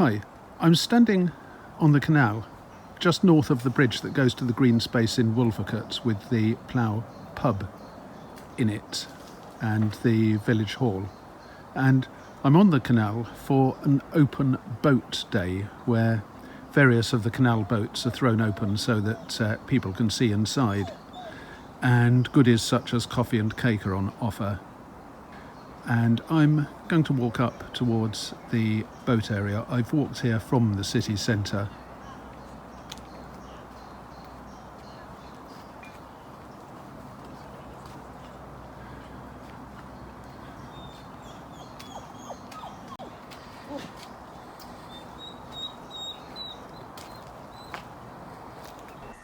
Hi, I'm standing on the canal just north of the bridge that goes to the green space in Wolvercote with the Plough pub in it and the village hall. And I'm on the canal for an open boat day where various of the canal boats are thrown open so that people can see inside. And goodies such as coffee and cake are on offer. And I'm going to walk up towards the boat area. I've walked here from the city centre.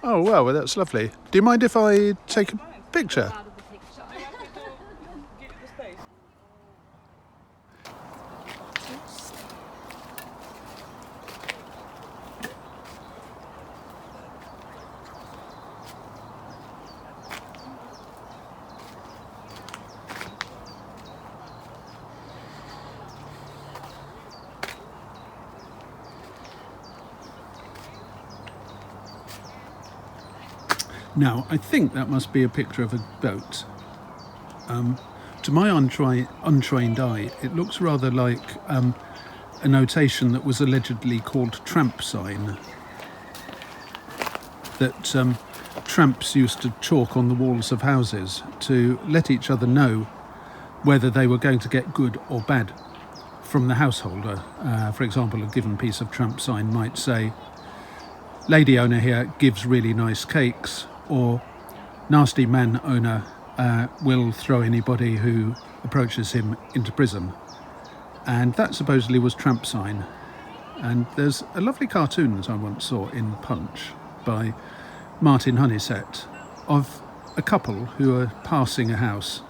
Oh wow, well that's lovely. Do you mind if I take a picture? Now, I think that must be a picture of a boat. To my untrained eye, it looks rather like a notation that was allegedly called tramp sign. That tramps used to chalk on the walls of houses to let each other know whether they were going to get good or bad from the householder. For example, a given piece of tramp sign might say, "Lady owner here gives really nice cakes," or "Nasty man owner will throw anybody who approaches him into prison." And that supposedly was tramp sign. And there's a lovely cartoon that I once saw in Punch by Martin Honeysett of a couple who are passing a house.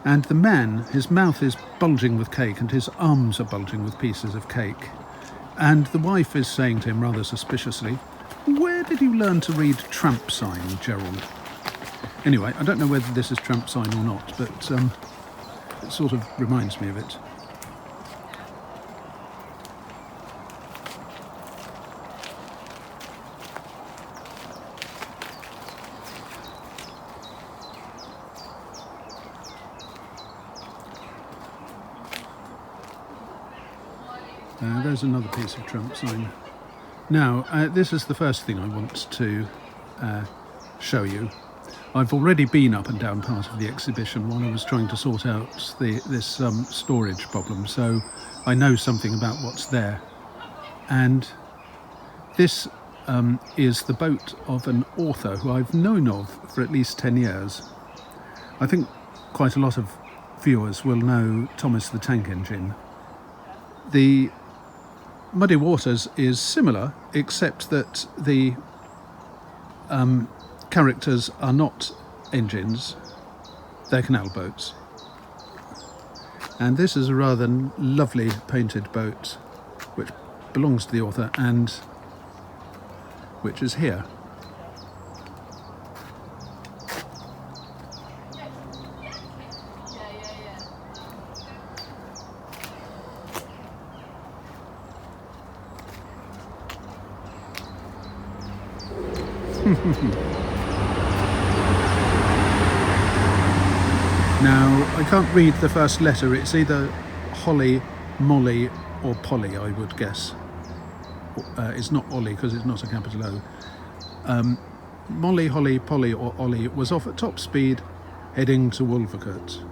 And the man, his mouth is bulging with cake and his arms are bulging with pieces of cake. And the wife is saying to him rather suspiciously, "Where did you learn to read tramp sign, Gerald?" Anyway, I don't know whether this is tramp sign or not, but it sort of reminds me of it. There's another piece of tramp sign. Now, this is the first thing I want to show you. I've already been up and down part of the exhibition while I was trying to sort out this storage problem, so I know something about what's there. And this is the boat of an author who I've known of for at least 10 years. I think quite a lot of viewers will know Thomas the Tank Engine. The Muddy Waters is similar, except that the characters are not engines, they're canal boats. And this is a rather lovely painted boat which belongs to the author and which is here. Now, I can't read the first letter. It's either Holly, Molly or Polly, I would guess. It's not Ollie because it's not a capital O. Molly, Holly, Polly or Ollie was off at top speed heading to Wolvercote.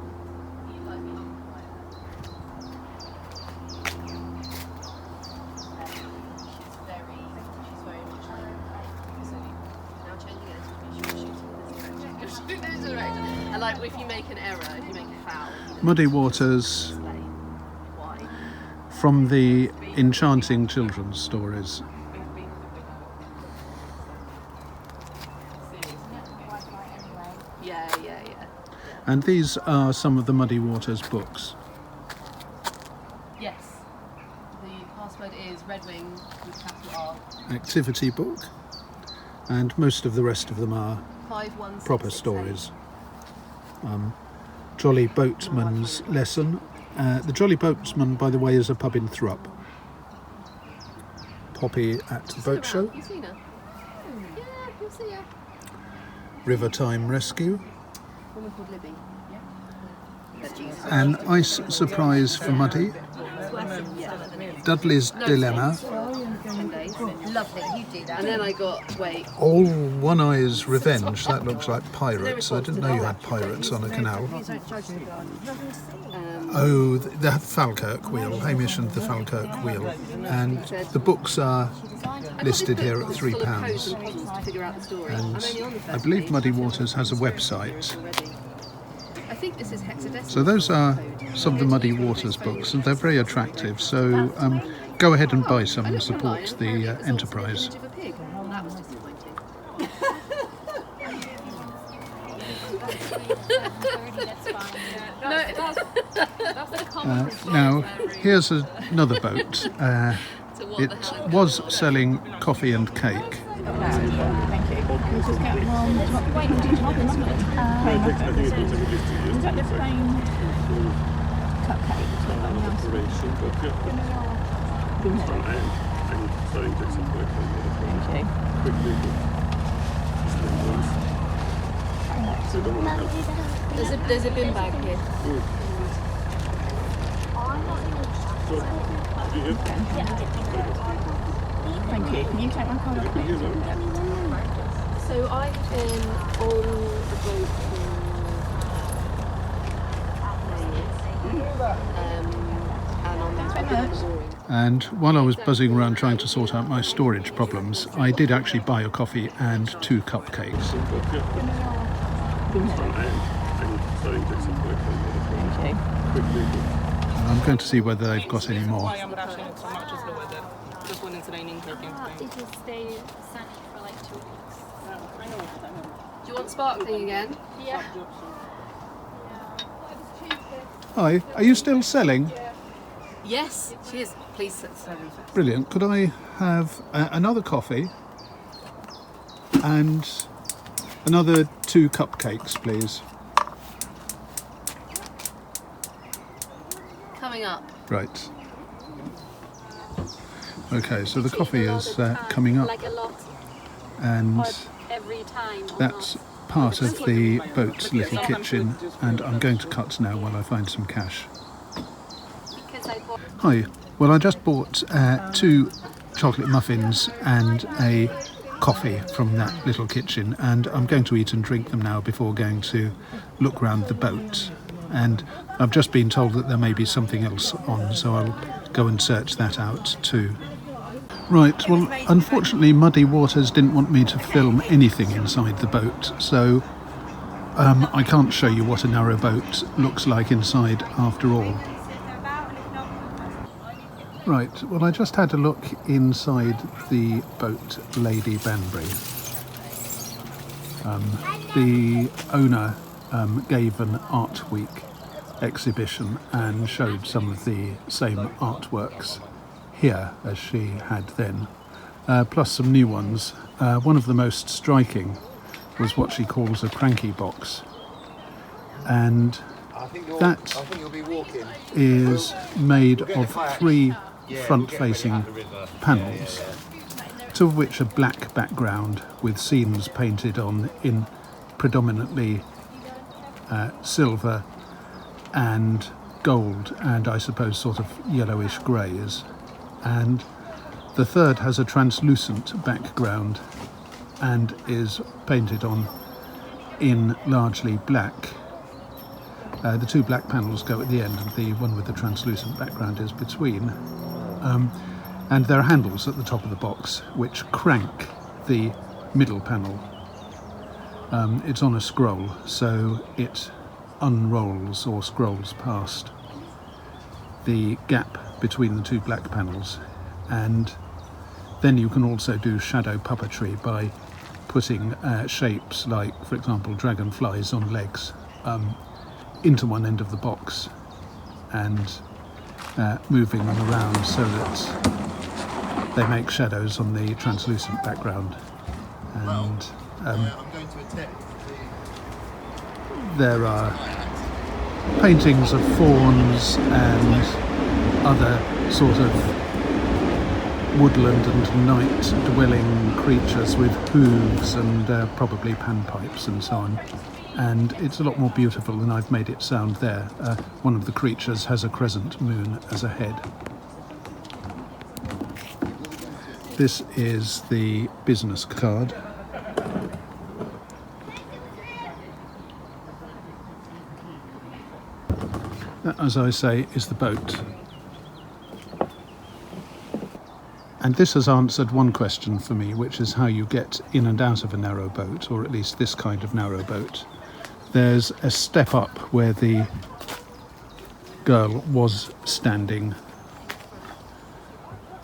Like if you make an error, if you make a foul. Muddy Waters from the enchanting children's stories. Yeah. And these are some of the Muddy Waters books. Yes. The password is Red Wing with capital R. Activity book. And most of the rest of them are 51668. proper stories. Jolly Boatman's Lesson. The Jolly Boatman, by the way, is a pub in Thrupp. Poppy at the boat show. You've seen her? Yeah, you'll see her. River Time Rescue. A woman called Libby. An ice surprise for Muddy. Dudley's Dilemma. Lovely, you do that. And then I got, All One Eye's Revenge. That looks like pirates. I didn't know you had pirates on a canal. Oh, the Falkirk Wheel, Hamish and the Falkirk Wheel. And the books are listed here at £3. And I believe Muddy Waters has a website. I think this is hexadecimal. So those are some of the Muddy Waters books, and they're very attractive. So go ahead and buy some and support the enterprise. That was disappointing. Now, here's another boat. It was selling coffee and cake. Thank you. Can we just get one? Wait, do you want this one? Is that the plain cupcake? There's a bin bag here. Thank you. Can you take my card off, please? So I've been on the boat and on the And while I was buzzing around trying to sort out my storage problems, I did actually buy a coffee and 2 cupcakes. And I'm going to see whether they've got any more. Did you stay sunny for like 2 weeks? Do you want sparkling again? Yeah. Hi, are you still selling? Yes, she is. Please serve me first. Brilliant. Could I have another coffee and another 2 cupcakes, please? Coming up. Right. Okay, so the coffee is coming up, Like a lot and every time. that's part of the boat's little kitchen, and I'm going to cut now while I find some cash. Because I bought Hi. Well, I just bought 2 chocolate muffins and a coffee from that little kitchen, and I'm going to eat and drink them now before going to look round the boat. And I've just been told that there may be something else on, so I'll go and search that out too. Right, well, unfortunately Muddy Waters didn't want me to film anything inside the boat, so I can't show you what a narrow boat looks like inside after all. Right, well, I just had a look inside the boat Lady Banbury. The owner gave an Art Week exhibition and showed some of the same artworks here as she had then, plus some new ones. One of the most striking was what she calls a cranky box, and that is made of 3 front-facing panels, 2 of which are black background with scenes painted on in predominantly silver and gold, and I suppose sort of yellowish greys. And the third has a translucent background and is painted on in largely black. The 2 black panels go at the end, and the one with the translucent background is between. And there are handles at the top of the box which crank the middle panel. It's on a scroll, so it unrolls or scrolls past the gap between the 2 black panels, and then you can also do shadow puppetry by putting shapes like, for example, dragonflies on legs into one end of the box and moving them around so that they make shadows on the translucent background. And there are paintings of fawns and other sort of woodland and night-dwelling creatures with hooves and probably panpipes and so on. And it's a lot more beautiful than I've made it sound there. One of the creatures has a crescent moon as a head. This is the business card. That, as I say, is the boat. And this has answered one question for me, which is how you get in and out of a narrow boat, or at least this kind of narrow boat. There's a step up where the girl was standing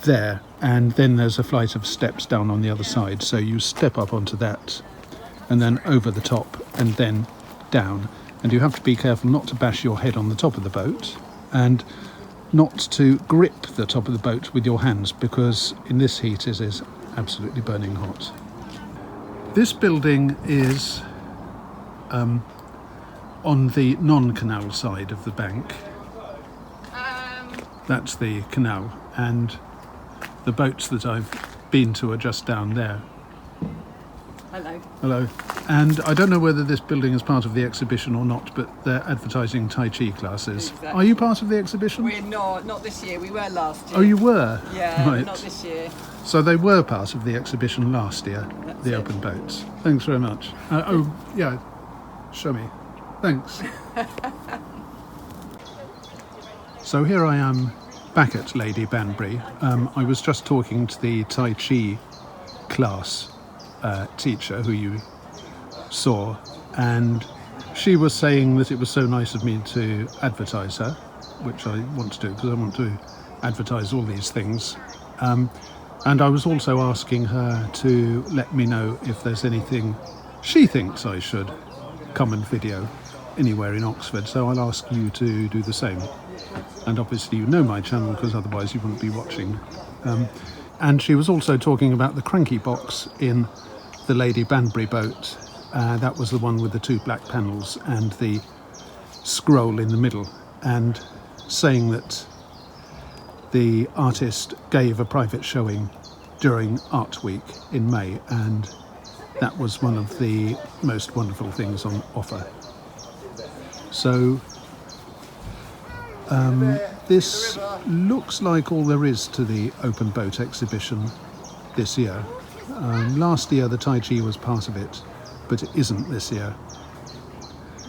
there, and then there's a flight of steps down on the other side. So you step up onto that, and then over the top, and then down. And you have to be careful not to bash your head on the top of the boat, and not to grip the top of the boat with your hands, because in this heat it is absolutely burning hot. This building is on the non-canal side of the bank. That's the canal, and the boats that I've been to are just down there. Hello. Hello. And I don't know whether this building is part of the exhibition or not, but they're advertising Tai Chi classes. Exactly. Are you part of the exhibition? We're not this year. We were last year. Oh, you were? Yeah, right. not this year. So they were part of the exhibition last year, That's the it. open boats. Thanks very much. Oh, yeah, show me. Thanks. So here I am back at Lady Banbury. I was just talking to the Tai Chi class teacher who you saw, and she was saying that it was so nice of me to advertise her, which I want to do because I want to advertise all these things. And I was also asking her to let me know if there's anything she thinks I should come and video anywhere in Oxford, so I'll ask you to do the same. And obviously you know my channel, because otherwise you wouldn't be watching. And she was also talking about the cranky box in the Lady Banbury boat. That was the one with the two black panels and the scroll in the middle, and saying that the artist gave a private showing during Art Week in May, and that was one of the most wonderful things on offer. So this looks like all there is to the open boat exhibition this year. Last year the Tai Chi was part of it, but it isn't this year.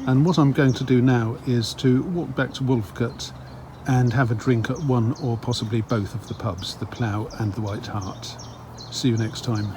And what I'm going to do now is to walk back to Wolvercote and have a drink at one or possibly both of the pubs, the Plough and the White Hart. See you next time.